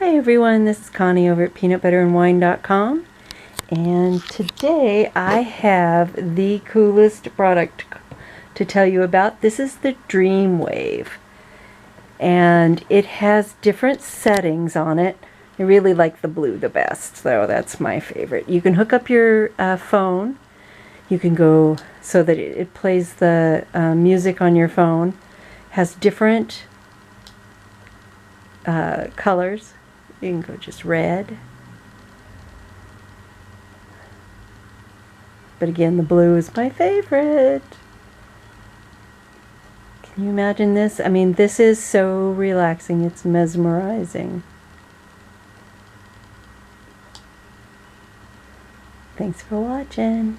Hi everyone, this is Connie over at peanutbutterandwine.com, and today I have the coolest product to tell you about. This is the DreamWave, and it has different settings on it. I really like the blue the best, so that's my favorite. You can hook up your phone. You can go so that it plays the music on your phone. Has different colors. You can go just red. But again, the blue is my favorite. Can you imagine this? I mean, this is so relaxing. It's mesmerizing. Thanks for watching.